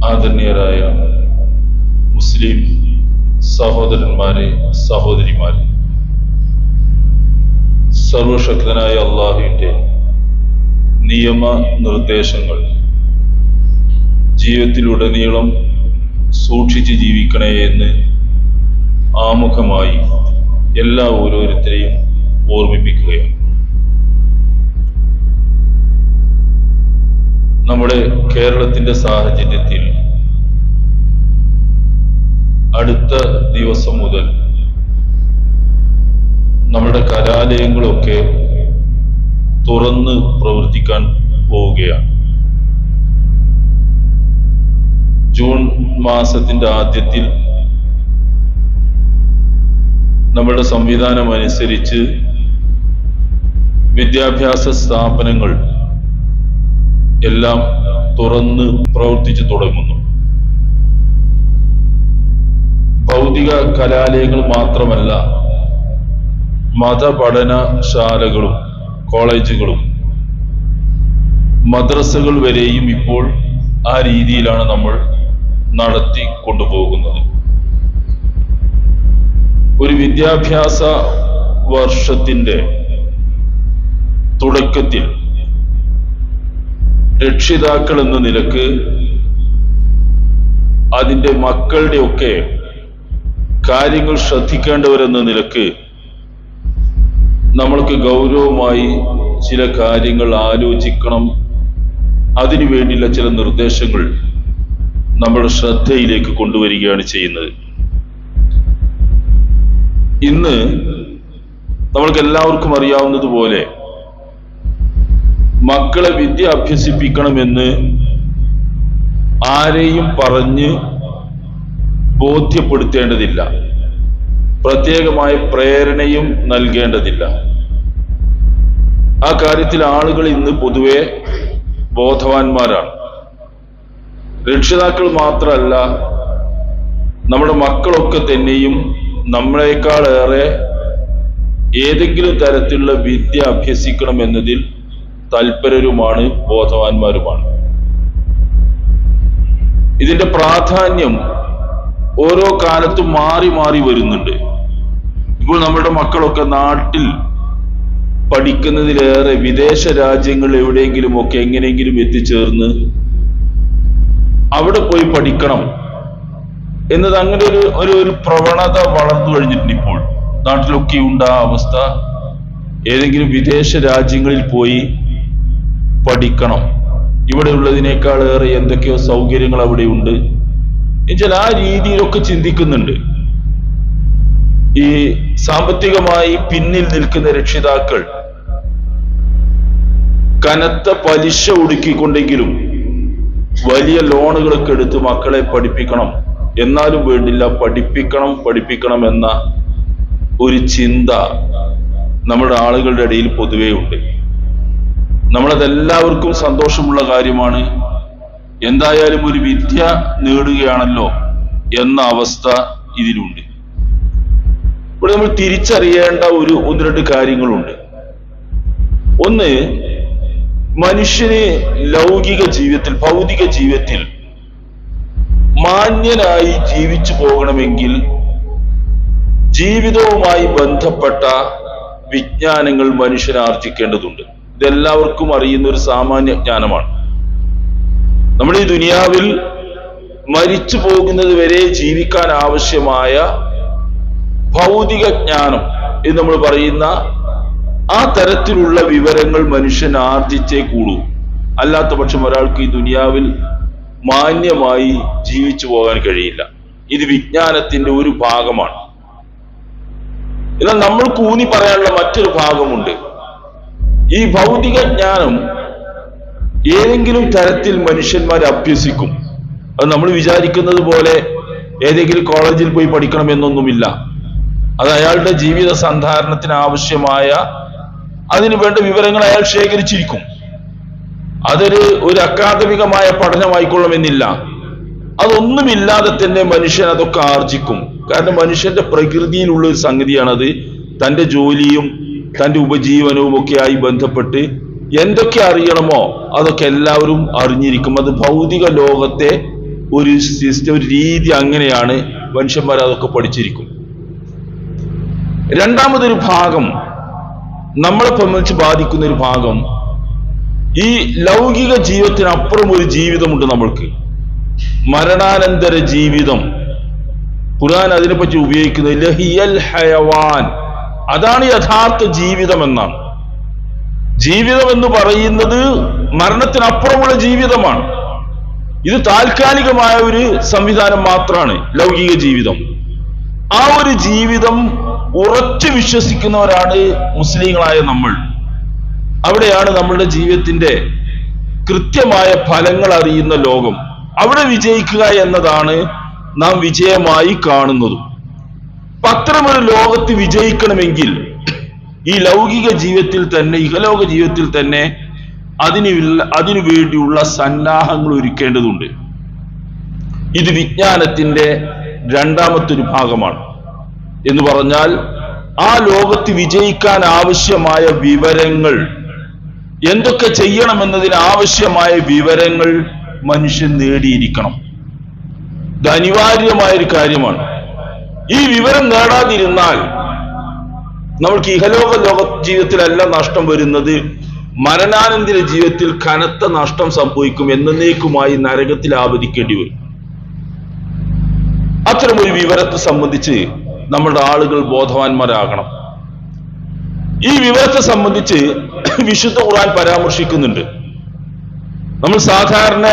ആദരണീയരായ മുസ്ലിം സഹോദരന്മാരെ, സഹോദരിമാരെ, സർവശക്തനായ അള്ളാഹുവിൻ്റെ നിയമ നിർദ്ദേശങ്ങൾ ജീവിതത്തിലുടനീളം സൂക്ഷിച്ച് ജീവിക്കണേ എന്ന് ആമുഖമായി എല്ലാ ഓരോരുത്തരെയും ഓർമ്മിപ്പിക്കുകയാണ്. നമ്മുടെ കേരളത്തിന്റെ സാഹചര്യത്തിൽ അടുത്ത ദിവസം മുതൽ നമ്മുടെ കലാലയങ്ങളൊക്കെ തുറന്ന് പ്രവർത്തിക്കാൻ പോവുകയാണ്. ജൂൺ മാസത്തിന്റെ ആദ്യത്തിൽ നമ്മുടെ സംവിധാനം അനുസരിച്ച് വിദ്യാഭ്യാസ സ്ഥാപനങ്ങൾ എല്ലാം തുറന്ന് പ്രവർത്തിച്ചു തുടങ്ങുന്നു. ഭൗതിക കലാലയങ്ങൾ മാത്രമല്ല, മതപഠനശാലകളും കോളേജുകളും മദ്രസകൾ വരെയും ഇപ്പോൾ ആ രീതിയിലാണ് നമ്മൾ നടത്തി കൊണ്ടുപോകുന്നത്. ഒരു വിദ്യാഭ്യാസ വർഷത്തിന്റെ തുടക്കത്തിൽ രക്ഷിതാക്കൾ എന്ന നിലക്ക് അതിൻ്റെ മക്കളുടെയൊക്കെ കാര്യങ്ങൾ ശ്രദ്ധിക്കേണ്ടവരെന്ന നിലക്ക് നമ്മൾക്ക് ഗൗരവമായി ചില കാര്യങ്ങൾ ആലോചിക്കണം. അതിനു വേണ്ടിയുള്ള ചില നിർദ്ദേശങ്ങൾ നമ്മുടെ ശ്രദ്ധയിലേക്ക് കൊണ്ടുവരികയാണ് ചെയ്യുന്നത്. ഇന്ന് നമ്മൾക്ക് എല്ലാവർക്കും അറിയാവുന്നതുപോലെ മക്കളെ വിദ്യ അഭ്യസിപ്പിക്കണമെന്ന് ആരെയും പറഞ്ഞ് ബോധ്യപ്പെടുത്തേണ്ടതില്ല, പ്രത്യേകമായ പ്രേരണയും നൽകേണ്ടതില്ല. ആ കാര്യത്തിൽ ആളുകൾ ഇന്ന് പൊതുവെ ബോധവാന്മാരാണ്. രക്ഷിതാക്കൾ മാത്രമല്ല, നമ്മുടെ മക്കളൊക്കെ തന്നെയും നമ്മളെക്കാളേറെ ഏതെങ്കിലും തരത്തിലുള്ള വിദ്യ അഭ്യസിക്കണം എന്നതിൽ തൽപരരുമാണ്, ബോധവാന്മാരുമാണ്. ഇതിന്റെ പ്രാധാന്യം ഓരോ കാലത്തും മാറി മാറി വരുന്നുണ്ട്. ഇപ്പോൾ നമ്മുടെ മക്കളൊക്കെ നാട്ടിൽ പഠിക്കുന്നതിലേറെ വിദേശ രാജ്യങ്ങൾ എവിടെയെങ്കിലും ഒക്കെ എങ്ങനെയെങ്കിലും എത്തിച്ചേർന്ന് അവിടെ പോയി പഠിക്കണം എന്നത് അങ്ങനെ ഒരു പ്രവണത വളർന്നു കഴിഞ്ഞിട്ടുണ്ട്. ഇപ്പോൾ നാട്ടിലൊക്കെ ഉണ്ട് ആ അവസ്ഥ. ഏതെങ്കിലും വിദേശ രാജ്യങ്ങളിൽ പോയി പഠിക്കണം, ഇവിടെ ഉള്ളതിനേക്കാൾ ഏറെ എന്തൊക്കെയോ സൗകര്യങ്ങൾ അവിടെ ഉണ്ട് എന്നുവെച്ചാൽ ആ രീതിയിലൊക്കെ ചിന്തിക്കുന്നുണ്ട്. ഈ സാമ്പത്തികമായി പിന്നിൽ നിൽക്കുന്ന രക്ഷിതാക്കൾ കനത്ത പലിശ ഒടുക്കിക്കൊണ്ടെങ്കിലും വലിയ ലോണുകളൊക്കെ എടുത്ത് മക്കളെ പഠിപ്പിക്കണം, എന്നാലും വേണ്ടില്ല പഠിപ്പിക്കണം എന്ന ഒരു ചിന്ത നമ്മുടെ ആളുകളുടെ ഇടയിൽ പൊതുവേ ഉണ്ട്. നമ്മളതെല്ലാവർക്കും സന്തോഷമുള്ള കാര്യമാണ്. എന്തായാലും ഒരു വിദ്യ നേടുകയാണല്ലോ എന്ന അവസ്ഥ ഇതിലുണ്ട്. ഇവിടെ നമ്മൾ തിരിച്ചറിയേണ്ട ഒന്ന് രണ്ട് കാര്യങ്ങളുണ്ട്. ഒന്ന്, മനുഷ്യന് ലൗകിക ജീവിതത്തിൽ, ഭൗതിക ജീവിതത്തിൽ മാന്യനായി ജീവിച്ചു പോകണമെങ്കിൽ ജീവിതവുമായി ബന്ധപ്പെട്ട വിജ്ഞാനങ്ങൾ മനുഷ്യൻ ആർജിക്കേണ്ടതുണ്ട്. ഇതെല്ലാവർക്കും അറിയുന്ന ഒരു സാമാന്യ ജ്ഞാനമാണ്. നമ്മൾ ഈ ദുനിയാവിൽ മരിച്ചു പോകുന്നത് വരെ ജീവിക്കാൻ ആവശ്യമായ ഭൗതിക ജ്ഞാനം എന്ന് നമ്മൾ പറയുന്ന ആ തരത്തിലുള്ള വിവരങ്ങൾ മനുഷ്യൻ ആർജിച്ചേ കൂടൂ. അല്ലാത്ത പക്ഷം ഒരാൾക്ക് ഈ ദുനിയാവിൽ മാന്യമായി ജീവിച്ചു പോകാൻ കഴിയില്ല. ഇത് വിജ്ഞാനത്തിന്റെ ഒരു ഭാഗമാണ്. എന്നാൽ നമ്മൾ ഊന്നി പറയാനുള്ള മറ്റൊരു ഭാഗമുണ്ട്. ഈ ഭൗതിക ജ്ഞാനം ഏതെങ്കിലും തരത്തിൽ മനുഷ്യന്മാർ അഭ്യസിക്കും. അത് നമ്മൾ വിചാരിക്കുന്നത് പോലെ ഏതെങ്കിലും കോളേജിൽ പോയി പഠിക്കണമെന്നൊന്നുമില്ല. അത് അയാളുടെ ജീവിത സന്ധാരണത്തിന് ആവശ്യമായ അതിനു വേണ്ട വിവരങ്ങൾ അയാൾ ശേഖരിച്ചിരിക്കും. ഒരു അക്കാദമികമായ പഠനമായിക്കൊള്ളണമെന്നില്ല. അതൊന്നുമില്ലാതെ തന്നെ മനുഷ്യൻ അതൊക്കെ ആർജിക്കും. കാരണം മനുഷ്യന്റെ പ്രകൃതിയിലുള്ള ഒരു സംഗതിയാണത്. തൻ്റെ ജോലിയും തൻ്റെ ഉപജീവനവും ഒക്കെയായി ബന്ധപ്പെട്ട് എന്തൊക്കെ അറിയണമോ അതൊക്കെ എല്ലാവരും അറിഞ്ഞിരിക്കും. അത് ഭൗതിക ലോകത്തെ ഒരു സിസ്റ്റം, ഒരു രീതി, അങ്ങനെയാണ് മനുഷ്യന്മാർ അതൊക്കെ പഠിച്ചിരിക്കും. രണ്ടാമതൊരു ഭാഗം, നമ്മളെ സംബന്ധിച്ച് ബാധിക്കുന്ന ഒരു ഭാഗം, ഈ ലൗകിക ജീവിതത്തിനപ്പുറം ഒരു ജീവിതമുണ്ട് നമ്മൾക്ക്, മരണാനന്തര ജീവിതം. ഖുർആൻ അതിനെപ്പറ്റി ഉപയോഗിക്കുന്നത് ലഹിയൽ ഹയവാൻ, അതാണ് യഥാർത്ഥ ജീവിതം എന്നാണ്. ജീവിതം എന്ന് പറയുന്നത് മരണത്തിനപ്പുറമുള്ള ജീവിതമാണ്. ഇത് താൽക്കാലികമായ ഒരു സംവിധാനം മാത്രമാണ് ലൗകിക ജീവിതം. ആ ഒരു ജീവിതം ഉറച്ചു വിശ്വസിക്കുന്നവരാണ് മുസ്ലിങ്ങളായ നമ്മൾ. അവിടെയാണ് നമ്മളുടെ ജീവിതത്തിന്റെ കൃത്യമായ ഫലങ്ങൾ അറിയുന്ന ലോകം. അവിടെ വിജയിക്കുക എന്നതാണ് നാം വിജയമായി കാണുന്നതും. അത്തരമൊരു ലോകത്ത് വിജയിക്കണമെങ്കിൽ ഈ ലൗകിക ജീവിതത്തിൽ തന്നെ, ഇഹലോക ജീവിതത്തിൽ തന്നെ അതിനു വേണ്ടിയുള്ള സന്നാഹങ്ങൾ ഒരുക്കേണ്ടതുണ്ട്. ഇത് വിജ്ഞാനത്തിന്റെ രണ്ടാമത്തെ ഒരു ഭാഗമാണ്. എന്ന് പറഞ്ഞാൽ ആ ലോകത്ത് വിജയിക്കാൻ ആവശ്യമായ വിവരങ്ങൾ, എന്തൊക്കെ ചെയ്യണമെന്നതിന് ആവശ്യമായ വിവരങ്ങൾ മനുഷ്യൻ നേടിയിരിക്കണം. ഇത് അനിവാര്യമായൊരു കാര്യമാണ്. ഈ വിവരം നേടാതിരുന്നാൽ നമ്മൾക്ക് ഇഹലോക ജീവിതത്തിലല്ല നഷ്ടം വരുന്നത്, മരണാനന്തര ജീവിതത്തിൽ കനത്ത നഷ്ടം സംഭവിക്കും. എന്നേക്കുമായി നരകത്തിൽ ആപതിക്കേണ്ടി വരും. അത്തരമൊരു വിവരത്തെ സംബന്ധിച്ച് നമ്മുടെ ആളുകൾ ബോധവാന്മാരാകണം. ഈ വിവരത്തെ സംബന്ധിച്ച് വിശുദ്ധ ഖുർആൻ പരാമർശിക്കുന്നുണ്ട്. നമ്മൾ സാധാരണ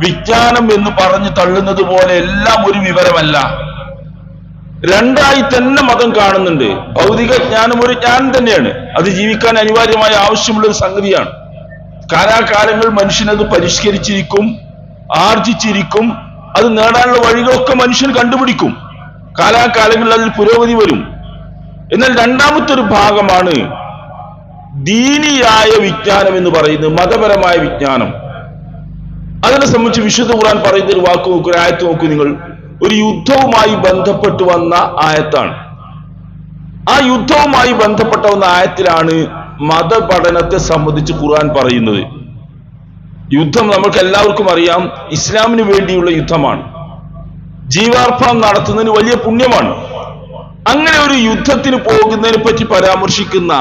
വിജ്ഞാനം എന്ന് പറഞ്ഞു തള്ളുന്നത് പോലെ എല്ലാം ഒരു വിവരമല്ല. രണ്ടായി തന്നെ മതം കാണുന്നുണ്ട്. ഭൗതിക ജ്ഞാനം ഒരു ജ്ഞാനം തന്നെയാണ്, അത് ജീവിക്കാൻ അനിവാര്യമായ ആവശ്യമുള്ള ഒരു സംഗതിയാണ്. കാലാകാലങ്ങൾ മനുഷ്യനത് പരിഷ്കരിച്ചിരിക്കും, ആർജിച്ചിരിക്കും. അത് നേടാനുള്ള വഴികളൊക്കെ മനുഷ്യൻ കണ്ടുപിടിക്കും. കാലാകാലങ്ങളിൽ അതിൽ പുരോഗതി വരും. എന്നാൽ രണ്ടാമത്തെ ഒരു ഭാഗമാണ് ദീനിയായ വിജ്ഞാനം എന്ന് പറയുന്നത്, മതപരമായ വിജ്ഞാനം. അതിനെ സംബന്ധിച്ച് വിശുദ്ധ ഖുർആൻ പറയുന്ന ഒരു വാക്ക് നോക്കൂ, ഒരു ആയത്ത് നോക്കൂ നിങ്ങൾ. ഒരു യുദ്ധവുമായി ബന്ധപ്പെട്ട് വന്ന ആയത്താണ്. ആ യുദ്ധവുമായി ബന്ധപ്പെട്ട വന്ന ആയത്തിലാണ് മതപഠനത്തെ സംബന്ധിച്ച് ഖുർആൻ പറയുന്നത്. യുദ്ധം നമ്മൾക്ക് എല്ലാവർക്കും അറിയാം, ഇസ്ലാമിന് വേണ്ടിയുള്ള യുദ്ധമാണ്. ജീവാർപ്പണം നടത്തുന്നതിന് വലിയ പുണ്യമാണ്. അങ്ങനെ ഒരു യുദ്ധത്തിന് പോകുന്നതിനെ പറ്റി പരാമർശിക്കുന്ന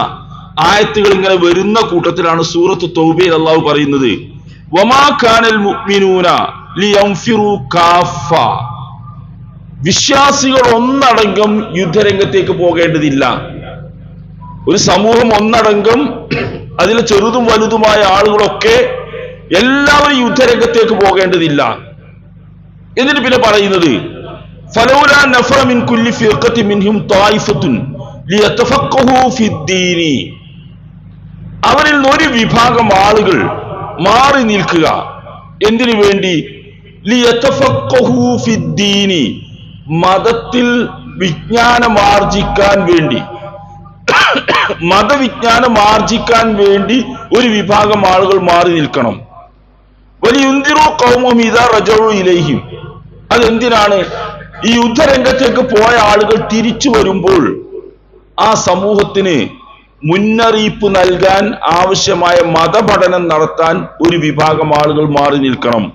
ആയത്തുകൾ ഇങ്ങനെ വരുന്ന കൂട്ടത്തിലാണ് സൂറത്ത് തൗബയിൽ അള്ളാഹു പറയുന്നത്, വമാ കാനൽ മുഅ്മിനൂന ലിയൻഫിറു കാഫ. വിശ്വാസികൾ ഒന്നടങ്കം യുദ്ധരംഗത്തേക്ക് പോകേണ്ടതില്ല. ഒരു സമൂഹം ഒന്നടങ്കം, അതിലെ ചെറുതും വലുതുമായ ആളുകളൊക്കെ എല്ലാവരും യുദ്ധരംഗത്തേക്ക് പോകേണ്ടതില്ല. എന്നിട്ട് പിന്നെ പറയുന്നത്, ഫലൗലാ നഫറ മിൻ കുല്ലി ഫിർഖത്തിൻ മിൻഹും ത്വായിഫത്തുൻ ലിയതഫഖഹു ഫിദ്ദീനി. അവരിൽ ഒരു വിഭാഗം ആളുകൾ മാറി നിൽക്കുക. എന്തിനു വേണ്ടി? ലിയതഫഖഹു ഫിദ്ദീനി, മതത്തിൽ വിജ്ഞാനമാർജിക്കാൻ വേണ്ടി. മതവിജ്ഞാനം ആർജിക്കാൻ വേണ്ടി ഒരു വിഭാഗം ആളുകൾ മാറി നിൽക്കണം. വലിയുൻദിറു ഖൗമഹും ഇദാ റജഉ ഇലൈഹിം. അതെന്തിനാണ്? ഈ യുദ്ധരംഗത്തേക്ക് പോയ ആളുകൾ തിരിച്ചു വരുമ്പോൾ ആ സമൂഹത്തിന് മുന്നറിയിപ്പ് നൽകാൻ ആവശ്യമായ മതപഠനം നടത്താൻ ഒരു വിഭാഗം ആളുകൾ മാറി നിൽക്കണം.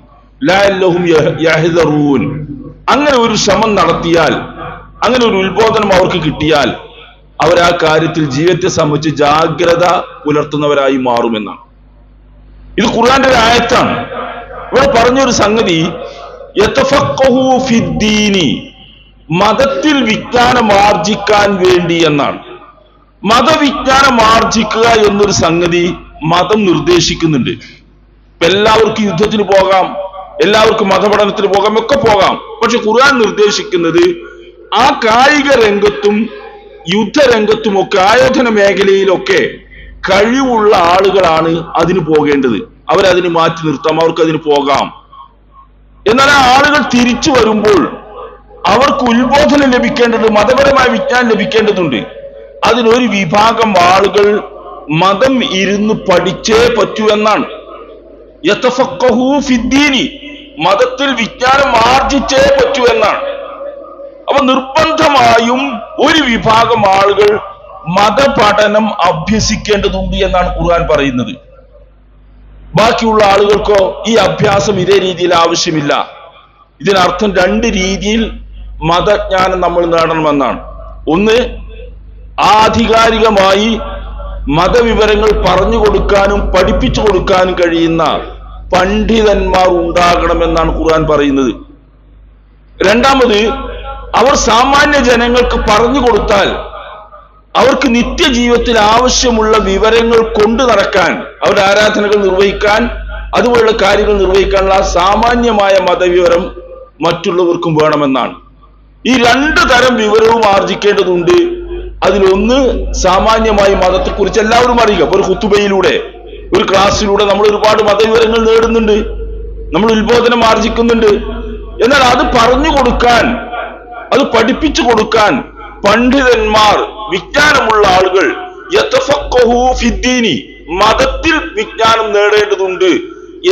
ലഅല്ലഹും യഹ്ദറൂൻ. അങ്ങനെ ഒരു ശ്രമം നടത്തിയാൽ, അങ്ങനെ ഒരു ഉത്ബോധനം അവർക്ക് കിട്ടിയാൽ, അവർ ആ കാര്യത്തിൽ ജീവിതത്തെ സംബന്ധിച്ച് ജാഗ്രത പുലർത്തുന്നവരായി മാറുമെന്നാണ്. ഇത് ഖുർആന്റെ ഒരു ആയത്താണ്. ഇവിടെ പറഞ്ഞൊരു സംഗതി യതഫഖഹു ഫിദ്ദീനി, മതത്തിൽ വിജ്ഞാനം ആർജിക്കാൻ വേണ്ടി എന്നാണ്. മതവിജ്ഞാനം ആർജിക്കുക എന്നൊരു സംഗതി മതം നിർദ്ദേശിക്കുന്നുണ്ട്. എല്ലാവർക്കും യുദ്ധത്തിന് പോകാം, എല്ലാവർക്കും മതപഠനത്തിന് പോകാം, ഒക്കെ പോകാം. പക്ഷെ ഖുർആൻ നിർദ്ദേശിക്കുന്നത് ആ കായിക രംഗത്തും യുദ്ധരംഗത്തുമൊക്കെ, ആയോധന മേഖലയിലൊക്കെ കഴിവുള്ള ആളുകളാണ് അതിന് പോകേണ്ടത്. അവരതിന് മാറ്റി നിർത്താം, അവർക്ക് അതിന് പോകാം. എന്നാൽ ആ ആളുകൾ തിരിച്ചു വരുമ്പോൾ അവർക്ക് ഉത്ബോധനം ലഭിക്കേണ്ടത്, മതപരമായ വിജ്ഞാനം ലഭിക്കേണ്ടതുണ്ട്. അതിനൊരു വിഭാഗം ആളുകൾ മതം ഇരുന്ന് പഠിച്ചേ പറ്റൂ എന്നാണ്. യതഫഖഹു ഫിദ്ദീനി, മതത്തിൽ വിജ്ഞാനം ആർജിച്ചേ പറ്റൂ എന്നാണ്. അപ്പൊ നിർബന്ധമായും ഒരു വിഭാഗം ആളുകൾ മതപഠനം അഭ്യസിക്കേണ്ടതുണ്ട് എന്നാണ് ഖുർആൻ പറയുന്നത്. ബാക്കിയുള്ള ആളുകൾക്കോ ഈ അഭ്യാസം ഇതേ രീതിയിൽ ആവശ്യമില്ല. ഇതിനർത്ഥം രണ്ട് രീതിയിൽ മതജ്ഞാനം നമ്മൾ നേടണമെന്നാണ്. ഒന്ന്, ആധികാരികമായി മതവിവരങ്ങൾ പറഞ്ഞു കൊടുക്കാനും പഠിപ്പിച്ചു കൊടുക്കാനും കഴിയുന്ന പണ്ഡിതന്മാർ ഉണ്ടാകണമെന്നാണ് ഖുർആൻ പറയുന്നത്. രണ്ടാമത്, അവർ സാമാന്യ ജനങ്ങൾക്ക് പറഞ്ഞു കൊടുത്താൽ അവർക്ക് നിത്യജീവിതത്തിൽ ആവശ്യമുള്ള വിവരങ്ങൾ കൊണ്ടു നടക്കാൻ, അവരുടെ ആരാധനകൾ നിർവഹിക്കാൻ, അതുപോലുള്ള കാര്യങ്ങൾ നിർവഹിക്കാനുള്ള സാമാന്യമായ മതവിവരം മറ്റുള്ളവർക്കും വേണമെന്നാണ്. ഈ രണ്ടു തരം വിവരവും ആർജിക്കേണ്ടതുണ്ട്. അതിലൊന്ന്, സാമാന്യമായി മതത്തെക്കുറിച്ച് എല്ലാവരും അറിയുക. ഒരു ഖുതുബയിലൂടെ, ഒരു ക്ലാസ്സിലൂടെ നമ്മൾ ഒരുപാട് മതവിവരങ്ങൾ നേടുന്നുണ്ട്, നമ്മൾ ഉത്ബോധനം ആർജിക്കുന്നുണ്ട്. എന്നാൽ അത് പറഞ്ഞു കൊടുക്കാൻ, അത് പഠിപ്പിച്ചു കൊടുക്കാൻ പണ്ഡിതന്മാർ, വിജ്ഞാനമുള്ള ആളുകൾ, യതഫഖഹു ഫിദ്ദീനി, മതത്തിൽ വിജ്ഞാനം നേടേണ്ടതുണ്ട്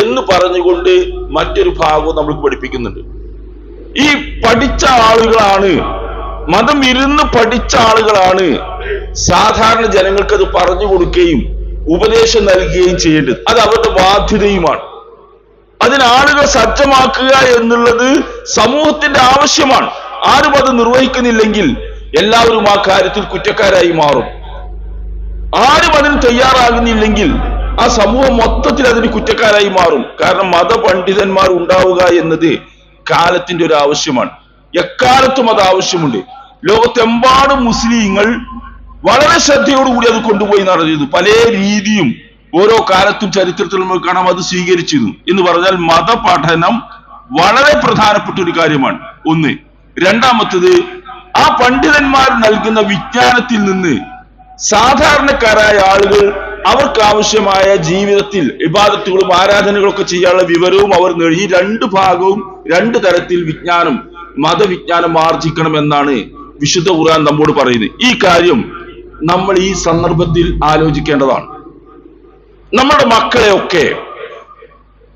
എന്ന് പറഞ്ഞുകൊണ്ട് മറ്റൊരു ഭാഗവും നമ്മൾക്ക് പഠിപ്പിക്കുന്നുണ്ട്. ഈ പഠിച്ച ആളുകളാണ്, മതം ഇരുന്ന് പഠിച്ച ആളുകളാണ് സാധാരണ ജനങ്ങൾക്ക് അത് പറഞ്ഞു കൊടുക്കുകയും ഉപദേശം നൽകുകയും ചെയ്യേണ്ടത്. അത് അവരുടെ ബാധ്യതയുമാണ്. അതിന് ആളുകൾ സജ്ജമാക്കുക എന്നുള്ളത് സമൂഹത്തിന്റെ ആവശ്യമാണ്. ആരും അത് നിർവഹിക്കുന്നില്ലെങ്കിൽ എല്ലാവരും ആ കാര്യത്തിൽ കുറ്റക്കാരായി മാറും. ആരും അതിന് തയ്യാറാകുന്നില്ലെങ്കിൽ ആ സമൂഹം മൊത്തത്തിൽ അതിന് കുറ്റക്കാരായി മാറും. കാരണം മതപണ്ഡിതന്മാർ ഉണ്ടാവുക എന്നത് കാലത്തിന്റെ ഒരു ആവശ്യമാണ്. എക്കാലത്തും അത് ആവശ്യമുണ്ട്. ലോകത്തെമ്പാടും മുസ്ലിങ്ങൾ വളരെ ശ്രദ്ധയോടുകൂടി അത് കൊണ്ടുപോയി നടത്തിയത്. പല രീതിയും ഓരോ കാലത്തും ചരിത്രത്തിൽ നമുക്ക് കാണാം അത് സ്വീകരിച്ചിരുന്നു. എന്ന് പറഞ്ഞാൽ മതപഠനം വളരെ പ്രധാനപ്പെട്ട ഒരു കാര്യമാണ്. ഒന്ന്. രണ്ടാമത്തത്, ആ പണ്ഡിതന്മാർ നൽകുന്ന വിജ്ഞാനത്തിൽ നിന്ന് സാധാരണക്കാരായ ആളുകൾ അവർക്ക് ആവശ്യമായ ജീവിതത്തിൽ ഇബാദത്തുകളും ആരാധനകളും ഒക്കെ ചെയ്യാനുള്ള വിവരവും അവർ നേടി. ഈ രണ്ട് ഭാഗവും രണ്ട് തരത്തിൽ വിജ്ഞാനം, മതവിജ്ഞാനം ആർജിക്കണം എന്നാണ് വിശുദ്ധ ഖുർആൻ നമ്മോട് പറയുന്നത്. ഈ കാര്യം നമ്മൾ ഈ സന്ദർഭത്തിൽ ആലോചിക്കേണ്ടതാണ്. നമ്മുടെ മക്കളെയൊക്കെ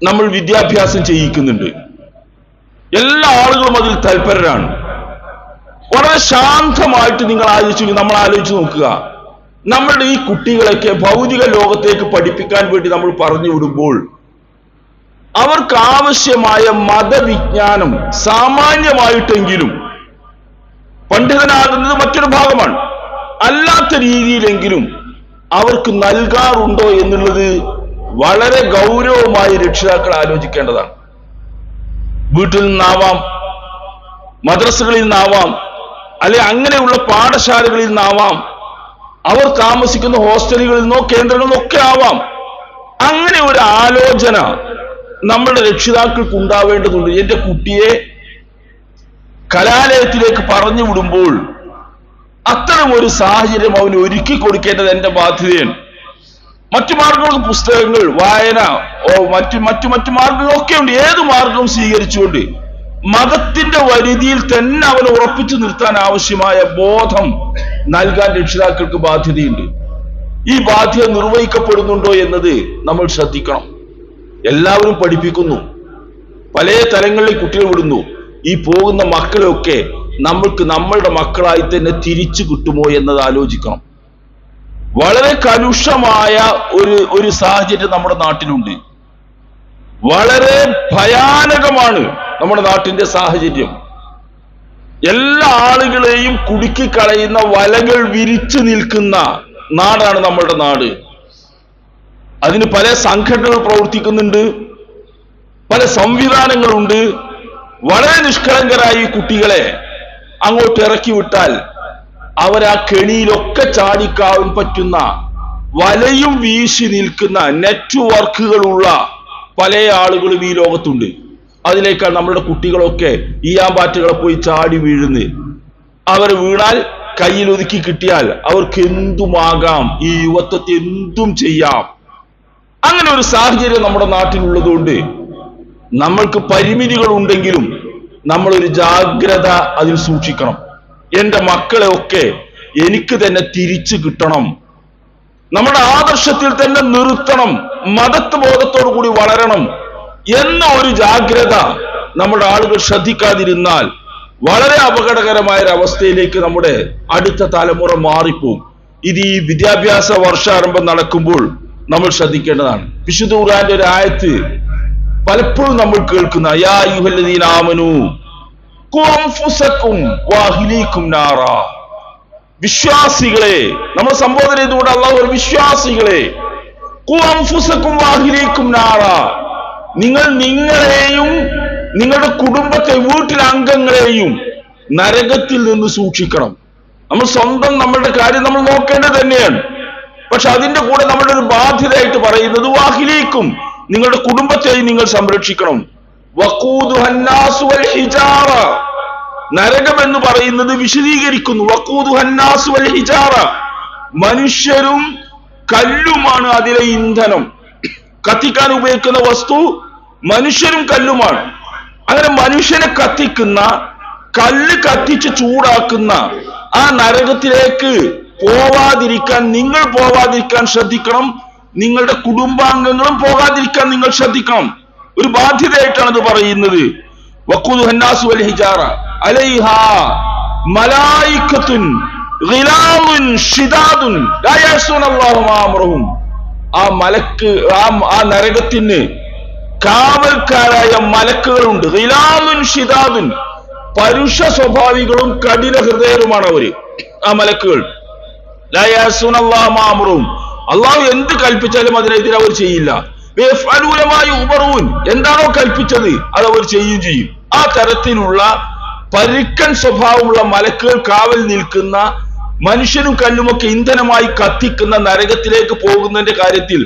നമ്മൾ വിദ്യാഭ്യാസം ചെയ്യിക്കുന്നുണ്ട്. എല്ലാ ആളുകളും അതിൽ തൽപരരാണ്. വളരെ ശാന്തമായിട്ട് നമ്മൾ ആലോചിച്ച് നോക്കുക. നമ്മളുടെ ഈ കുട്ടികളൊക്കെ ഭൗതിക ലോകത്തേക്ക് പഠിപ്പിക്കാൻ വേണ്ടി നമ്മൾ പറഞ്ഞു വിടുമ്പോൾ അവർക്ക് ആവശ്യമായ മതവിജ്ഞാനം സാമാന്യമായിട്ടെങ്കിലും, പണ്ഡിതനാകുന്നത് മറ്റൊരു ഭാഗമാണ്, അല്ലാത്ത രീതിയിലെങ്കിലും അവർക്ക് നൽകാറുണ്ടോ എന്നുള്ളത് വളരെ ഗൗരവമായി രക്ഷിതാക്കൾ ആലോചിക്കേണ്ടതാണ്. വീട്ടിൽ നിന്നാവാം, മദ്രസകളിൽ നിന്നാവാം, അല്ലെ അങ്ങനെയുള്ള പാഠശാലകളിൽ നിന്നാവാം, അവർ താമസിക്കുന്ന ഹോസ്റ്റലുകളിൽ നിന്നോ കേന്ദ്രങ്ങളിൽ നിന്നോ ഒക്കെ ആവാം. അങ്ങനെ ഒരു ആലോചന നമ്മളുടെ രക്ഷിതാക്കൾക്ക് ഉണ്ടാവേണ്ടതുണ്ട്. എന്റെ കുട്ടിയെ കലാലയത്തിലേക്ക് പറഞ്ഞു വിടുമ്പോൾ അത്തരം ഒരു സാഹചര്യം അവന് ഒരുക്കി കൊടുക്കേണ്ടത് എന്റെ ബാധ്യതയാണ്. മറ്റു മാർഗങ്ങൾക്ക് പുസ്തകങ്ങൾ, വായന, മറ്റു മാർഗങ്ങളൊക്കെ ഉണ്ട്. ഏത് മാർഗവും സ്വീകരിച്ചുകൊണ്ട് മതത്തിന്റെ പരിധിയിൽ തന്നെ അവനെ ഉറപ്പിച്ചു നിർത്താൻ ആവശ്യമായ ബോധം നൽകാൻ രക്ഷിതാക്കൾക്ക് ബാധ്യതയുണ്ട്. ഈ ബാധ്യത നിർവഹിക്കപ്പെടുന്നുണ്ടോ എന്നത് നമ്മൾ ശ്രദ്ധിക്കണം. എല്ലാവരും പഠിപ്പിക്കുന്നു, പല തലങ്ങളിൽ കുട്ടികൾ വിടുന്നു. ഈ പോകുന്ന മക്കളെയൊക്കെ നമ്മൾക്ക് നമ്മളുടെ മക്കളായി തന്നെ തിരിച്ചു കിട്ടുമോ എന്നത് ആലോചിക്കണം. വളരെ കലുഷമായ ഒരു സാഹചര്യം നമ്മുടെ നാട്ടിലുണ്ട്. വളരെ ഭയാനകമാണ് നമ്മുടെ നാട്ടിന്റെ സാഹചര്യം. എല്ലാ ആളുകളെയും കുടുക്കിക്കളയുന്ന വലകൾ വിരിച്ചു നിൽക്കുന്ന നാടാണ് നമ്മളുടെ നാട്. അതിന് പല സംഘടനകൾ പ്രവർത്തിക്കുന്നുണ്ട്, പല സംവിധാനങ്ങളുണ്ട്. വളരെ നിഷ്കളങ്കരായി കുട്ടികളെ അങ്ങോട്ട് ഇറക്കി വിട്ടാൽ അവരാ കെണിയിലൊക്കെ ചാടിക്കാവാൻ പറ്റുന്ന വലയും വീശി നിൽക്കുന്ന നെറ്റ്വർക്കുകളുള്ള പല ആളുകളും ഈ ലോകത്തുണ്ട്. അതിലേക്കാണ് നമ്മുടെ കുട്ടികളൊക്കെ ഈയാമ്പാറ്റുകളെ പോയി ചാടി വീഴുന്നത്. അവർ വീണാൽ കയ്യിൽ ഒതുക്കി കിട്ടിയാൽ അവർക്ക് എന്തുമാകാം, ഈ യുവത്വത്തെ എന്തും ചെയ്യാം. അങ്ങനെ ഒരു സാഹചര്യം നമ്മുടെ നാട്ടിലുള്ളതുകൊണ്ട് നമ്മൾക്ക് പരിമിതികൾ ഉണ്ടെങ്കിലും നമ്മളൊരു ജാഗ്രത അതിൽ സൂക്ഷിക്കണം. എന്റെ മക്കളെ ഒക്കെ എനിക്ക് തന്നെ തിരിച്ചു കിട്ടണം, നമ്മുടെ ആദർശത്തിൽ തന്നെ നിർത്തണം, മതത്വബോധത്തോടു കൂടി വളരണം എന്ന ഒരു ജാഗ്രത നമ്മുടെ ആളുകൾ ശ്രദ്ധിക്കാതിരുന്നാൽ വളരെ അപകടകരമായ ഒരു അവസ്ഥയിലേക്ക് നമ്മുടെ അടുത്ത തലമുറ മാറിപ്പോകും. ഇത് ഈ വിദ്യാഭ്യാസ വർഷാരംഭം നടക്കുമ്പോൾ നമ്മൾ ശ്രദ്ധിക്കേണ്ടതാണ്. വിശുദ്ധ ഖുർആന്റെ ഒരു ആയത്ത് പലപ്പോഴും നമ്മൾ കേൾക്കുന്ന യാ അയ്യുഹല്ലദീന ആമനൂ ഖൂ അൻഫുസകും വഅഹ്ലീകും നാറാ. വിശ്വാസികളെ, നമ്മൾ സംബോധന ചെയ്തുകൊണ്ട് അല്ലാഹു ഒരു വിശ്വാസികളെ, ഖൂ അൻഫുസകും വഅഹ്ലീകും നാറാ, നിങ്ങൾ നിങ്ങളെയും നിങ്ങളുടെ കുടുംബത്തെ, വീട്ടിലെ അംഗങ്ങളെയും നരകത്തിൽ നിന്ന് സൂക്ഷിക്കണം. നമ്മൾ സ്വന്തം നമ്മളുടെ കാര്യം നമ്മൾ നോക്കേണ്ടത് തന്നെയാണ്. പക്ഷെ അതിന്റെ കൂടെ നമ്മുടെ ഒരു ബാധ്യതയായിട്ട് പറയുന്നത് വഅഹ്ലീകും, നിങ്ങളുടെ കുടുംബത്തെയും നിങ്ങൾ സംരക്ഷിക്കണം. വഖൂദുഹന്നാസു വൽ ഹിജാറ, നരകം എന്ന് പറയുന്നത് വിശദീകരിക്കുന്നു. വഖൂദുഹന്നാസു വൽ ഹിജാറ, മനുഷ്യരും കല്ലുമാണ് അതിലെ ഇന്ധനം. കത്തിക്കാൻ ഉപയോഗിക്കുന്ന വസ്തു മനുഷ്യരും കല്ലുമാണ്. അങ്ങനെ മനുഷ്യനെ കത്തിക്കുന്ന, കല്ല് കത്തിച്ച് ചൂടാക്കുന്ന ആ നരകത്തിലേക്ക് നിങ്ങൾ പോവാതിരിക്കാൻ ശ്രദ്ധിക്കണം. നിങ്ങളുടെ കുടുംബാംഗങ്ങളും പോകാതിരിക്കാൻ നിങ്ങൾ ശ്രദ്ധിക്കണം. ഒരു ബാധ്യതയായിട്ടാണ് ഇത് പറയുന്നത്. വഖൂദുഹന്നാസു വൽ ഹിജാറ അലൈഹാ മലായികത്തുൻ ഗിലാമുൻ ശിദാദുൻ ലാ യഅ്സൂനല്ലാഹു മാ അമറഹും. ആ നരകത്തിന് കാവൽക്കാരായ മലക്കുകളുണ്ട്. ഗിലാമുൻ ശിദാദുൻ, പരുഷ സ്വഭാവികളും കഠിന ഹൃദയരുമാണ് അവര്, ആ മലക്കുകൾ. ലാ യഅ്സൂനല്ലാഹു മാ അമറഹും, അള്ളാഹു എന്ത് കൽപ്പിച്ചാലും അതിനെതിരെ അവർ ചെയ്യില്ല. എന്താണോ കൽപ്പിച്ചത് അത് അവർ ചെയ്യുകയും ചെയ്യും. ആ തരത്തിലുള്ള പരുക്കൻ സ്വഭാവമുള്ള മലക്കുകൾ കാവൽ നിൽക്കുന്ന, മനുഷ്യനും കല്ലുമൊക്കെ ഇന്ധനമായി കത്തിക്കുന്ന നരകത്തിലേക്ക് പോകുന്നതിന്റെ കാര്യത്തിൽ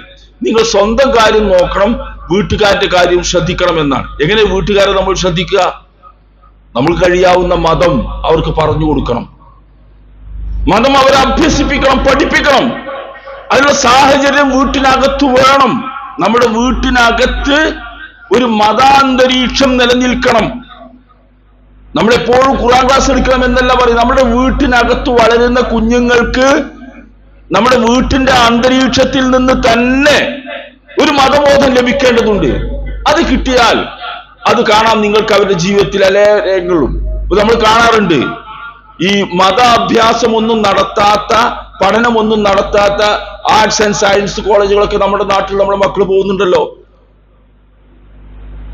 നിങ്ങൾ സ്വന്തം കാര്യം നോക്കണം, വീട്ടുകാരുടെ കാര്യം ശ്രദ്ധിക്കണം എന്നാണ്. എങ്ങനെ വീട്ടുകാരെ നമ്മൾ ശ്രദ്ധിക്കുക? നമ്മൾ കഴിയാവുന്ന മതം അവർക്ക് പറഞ്ഞു കൊടുക്കണം. മതം അവരെ അഭ്യസിപ്പിക്കണം, പഠിപ്പിക്കണം. അതിനുള്ള സാഹചര്യം വീട്ടിനകത്ത് വേണം. നമ്മുടെ വീട്ടിനകത്ത് ഒരു മതാന്തരീക്ഷം നിലനിൽക്കണം. നമ്മളെപ്പോഴും ഖുർആൻ ക്ലാസ് എടുക്കണം എന്നല്ല പറയും. നമ്മുടെ വീട്ടിനകത്ത് വളരുന്ന കുഞ്ഞുങ്ങൾക്ക് നമ്മുടെ വീട്ടിന്റെ അന്തരീക്ഷത്തിൽ നിന്ന് തന്നെ ഒരു മതബോധം ലഭിക്കേണ്ടതുണ്ട്. അത് കിട്ടിയാൽ അത് കാണാം നിങ്ങൾക്ക് അവരുടെ ജീവിതത്തിൽ അലേങ്ങളും. നമ്മൾ കാണാറുണ്ട്, ഈ മതാഭ്യാസമൊന്നും നടത്താത്ത, പഠനമൊന്നും നടത്താത്ത ആർട്സ് ആൻഡ് സയൻസ് കോളേജുകളൊക്കെ നമ്മുടെ നാട്ടിൽ നമ്മുടെ മക്കൾ പോകുന്നുണ്ടല്ലോ.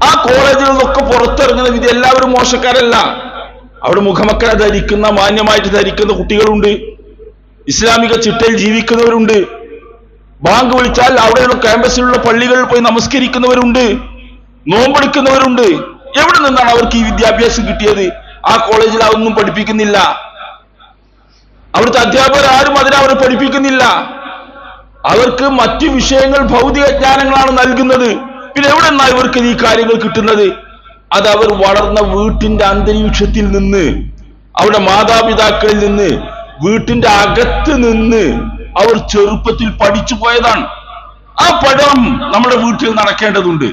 ആ കോളേജിൽ നിന്നൊക്കെ പുറത്തിറങ്ങുന്ന വിധി എല്ലാവരും മോശക്കാരല്ല. അവിടെ മുഖമക്കര ധരിക്കുന്ന, മാന്യമായിട്ട് ധരിക്കുന്ന കുട്ടികളുണ്ട്. ഇസ്ലാമിക ചിട്ടയിൽ ജീവിക്കുന്നവരുണ്ട്. ബാങ്ക് വിളിച്ചാൽ അവിടെയുള്ള ക്യാമ്പസിലുള്ള പള്ളികളിൽ പോയി നമസ്കരിക്കുന്നവരുണ്ട്, നോമ്പെടുക്കുന്നവരുണ്ട്. എവിടെ നിന്നാണ് അവർക്ക് ഈ വിദ്യാഭ്യാസം കിട്ടിയത്? ആ കോളേജിൽ അതൊന്നും പഠിപ്പിക്കുന്നില്ല. അവിടുത്തെ അധ്യാപകർ ആരും അവരെ പഠിപ്പിക്കുന്നില്ല. അവർക്ക് മറ്റു വിഷയങ്ങൾ, ഭൗതിക ജ്ഞാനങ്ങളാണ് നൽകുന്നത്. പിന്നെ എവിടെ നിന്നാണ് ഇവർക്ക് ഈ കാര്യങ്ങൾ കിട്ടുന്നത്? അത് അവർ വളർന്ന വീട്ടിന്റെ അന്തരീക്ഷത്തിൽ നിന്ന്, അവരുടെ മാതാപിതാക്കളിൽ നിന്ന്, വീട്ടിന്റെ അകത്ത് നിന്ന് അവർ ചെറുപ്പത്തിൽ പഠിച്ചു പോയതാണ്. ആ പഠനം നമ്മുടെ വീട്ടിൽ നടക്കേണ്ടതുണ്ട്.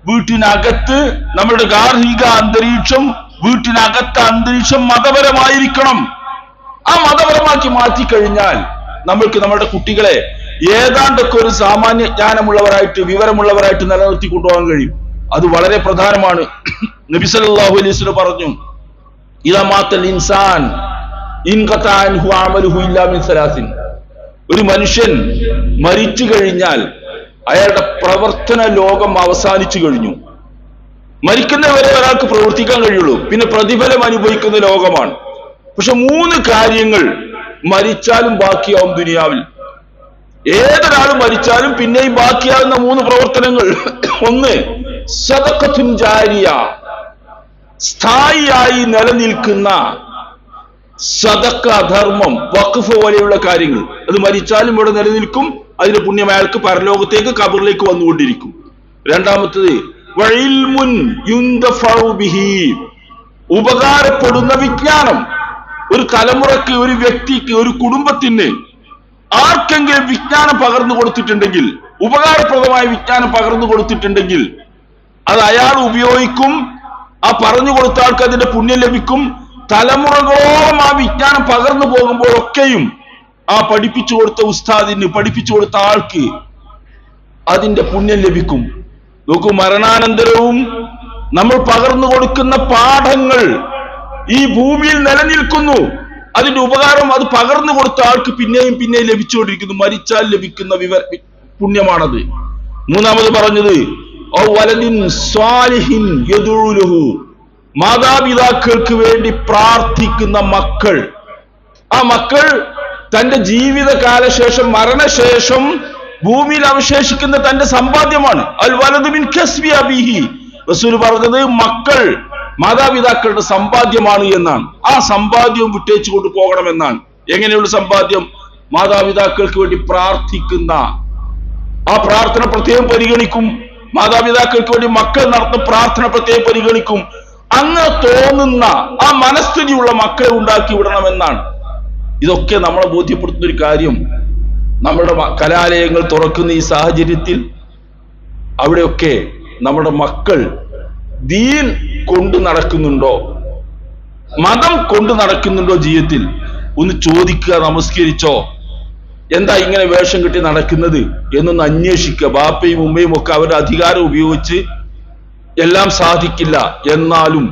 വീട്ടിനകത്ത് നമ്മുടെ ഗാർഹിക അന്തരീക്ഷം, വീട്ടിനകത്തെ അന്തരീക്ഷം മതപരമായിരിക്കണം. ആ മതപരമാക്കി മാറ്റിക്കഴിഞ്ഞാൽ നമ്മൾക്ക് നമ്മുടെ കുട്ടികളെ ഏതാണ്ടൊക്കെ ഒരു സാമാന്യ ജ്ഞാനമുള്ളവരായിട്ട്, വിവരമുള്ളവരായിട്ട് നിലനിർത്തി കൊണ്ടുപോകാൻ കഴിയും. അത് വളരെ പ്രധാനമാണ്. നബി സല്ലല്ലാഹു അലൈഹി വസല്ലം പറഞ്ഞു, ഇദാ മാത്തൽ ഇൻസാൻ ഇൻഖതാ അൻഹു അമലുഹു ഇല്ലാ മിൻ സലാസിൻ. ഒരു മനുഷ്യൻ മരിച്ചു കഴിഞ്ഞാൽ അയാളുടെ പ്രവർത്തന ലോകം അവസാനിച്ചു കഴിഞ്ഞു. മരിക്കുന്നവരെ ഒരാൾക്ക് പ്രവർത്തിക്കാൻ കഴിയുള്ളൂ, പിന്നെ പ്രതിഫലം അനുഭവിക്കുന്ന ലോകമാണ്. പക്ഷെ 3 കാര്യങ്ങൾ മരിച്ചാലും ബാക്കിയാവും ദുനിയാവിൽ. ഏതൊരാളും മരിച്ചാലും പിന്നെയും ബാക്കിയാവുന്ന 3 പ്രവർത്തനങ്ങൾ. ഒന്ന്, സദഖത്തുൻ ജാരിയ, സ്ഥായിയായി നിലനിൽക്കുന്ന സദഖ, ധർമ്മം, വഖഫ് പോലെയുള്ള കാര്യങ്ങൾ. അത് മരിച്ചാലും ഇവിടെ നിലനിൽക്കും. അതിന്റെ പുണ്യം അയാൾക്ക് പരലോകത്തേക്ക്, ഖബറിലേക്ക് വന്നുകൊണ്ടിരിക്കും. രണ്ടാമത്തത് വഇൽമുൻ യുന്തഫഉ ബിഹി, ഉപകാരപ്പെടുന്ന വിജ്ഞാനം. ഒരു തലമുറക്ക്, ഒരു വ്യക്തിക്ക്, ഒരു കുടുംബത്തിന് ആർക്കെങ്കിലും വിജ്ഞാനം പകർന്നു കൊടുത്തിട്ടുണ്ടെങ്കിൽ, ഉപകാരപ്രദമായ വിജ്ഞാനം പകർന്നു കൊടുത്തിട്ടുണ്ടെങ്കിൽ അത് അയാൾ ഉപയോഗിക്കും. ആ പറഞ്ഞു കൊടുത്ത ആൾക്ക് അതിന്റെ പുണ്യം ലഭിക്കും. തലമുറകളോളം ആ വിജ്ഞാനം പകർന്നു പോകുമ്പോഴൊക്കെയും ആ പഠിപ്പിച്ചു കൊടുത്ത ഉസ്താദിന്, പഠിപ്പിച്ചു കൊടുത്ത ആൾക്ക് അതിന്റെ പുണ്യം ലഭിക്കും. നോക്കൂ, മരണാനന്തരവും നമ്മൾ പകർന്നു കൊടുക്കുന്ന പാഠങ്ങൾ ഈ ഭൂമിയിൽ നിലനിൽക്കുന്നു. അതിന്റെ ഉപകാരം അത് പകർന്നു കൊടുത്ത ആൾക്ക് പിന്നെയും പിന്നെയും ലഭിച്ചുകൊണ്ടിരിക്കുന്നു. മരിച്ചാൽ ലഭിക്കുന്ന പുണ്യമാണത്. മൂന്നാമത് പറഞ്ഞത് ഔ വലദിൻ സ്വാലിഹിൻ യദ്ഉ ലഹു, മാതാപിതാക്കൾക്ക് വേണ്ടി പ്രാർത്ഥിക്കുന്ന മക്കൾ. ആ മക്കൾ തന്റെ ജീവിതകാലശേഷം, മരണശേഷം ഭൂമിയിൽ അവശേഷിക്കുന്ന തന്റെ സമ്പാദ്യമാണ്. അൽ വലദു മിൻ കസ്ബി അബീഹി, റസൂൽ പറഞ്ഞത് മക്കൾ മാതാപിതാക്കളുടെ സമ്പാദ്യമാണ് എന്നാണ്. ആ സമ്പാദ്യം വിട്ടേച്ചു കൊണ്ട് പോകണമെന്നാണ്. എങ്ങനെയുള്ള സമ്പാദ്യം? മാതാപിതാക്കൾക്ക് വേണ്ടി പ്രാർത്ഥിക്കുന്ന ആ പ്രാർത്ഥന പ്രത്യേകം പരിഗണിക്കും. മാതാപിതാക്കൾക്ക് വേണ്ടി മക്കൾ നടത്തുന്ന പ്രാർത്ഥന പ്രത്യേകം പരിഗണിക്കും. അങ്ങനെ തോന്നുന്ന ആ മനസ്ഥിതിയുള്ള മക്കളെ ഉണ്ടാക്കി വിടണമെന്നാണ്. ഇതൊക്കെ നമ്മളെ ബോധ്യപ്പെടുത്തുന്ന ഒരു കാര്യം. നമ്മുടെ കലാലയങ്ങൾ തുറക്കുന്ന ഈ സാഹചര്യത്തിൽ അവിടെയൊക്കെ നമ്മുടെ മക്കൾ ദീൻ കൊണ്ടു നടക്കുന്നുണ്ടോ, മതം കൊണ്ടു നടക്കുന്നുണ്ടോ ജീവിതത്തിൽ? ഒന്ന് ചോദിക്കുക. നമസ്കരിച്ചോ? എന്താ ഇങ്ങനെ വേഷം കെട്ടി നടക്കുന്നത് എന്നൊന്ന് അന്വേഷിക്കുക. ബാപ്പയും ഉമ്മയും ഒക്കെ അവരുടെ അധികാരം ഉപയോഗിച്ച് എല്ലാം സാധിക്കില്ല, എന്നാലും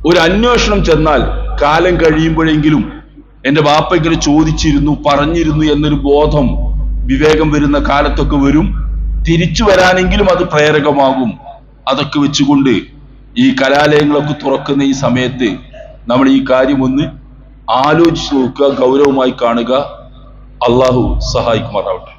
ഒരു അന്വേഷണം ചെന്നാൽ കാലം കഴിയുമ്പോഴെങ്കിലും എന്റെ ബാപ്പ ഇങ്ങനെ ചോദിച്ചിരുന്നു, പറഞ്ഞിരുന്നു എന്നൊരു ബോധം, വിവേകം വരുന്ന കാലത്തൊക്കെ വരും. തിരിച്ചു വരാനെങ്കിലും അത് പ്രേരകമാകും. അതൊക്കെ വെച്ചുകൊണ്ട് ഈ കലാലയങ്ങളൊക്കെ തുറക്കുന്ന ഈ സമയത്ത് നമ്മൾ ഈ കാര്യം ഒന്ന് ആലോചിച്ച് നോക്കുക, ഗൗരവമായി കാണുക. അള്ളാഹു സഹായിക്കുമാറാവട്ടെ.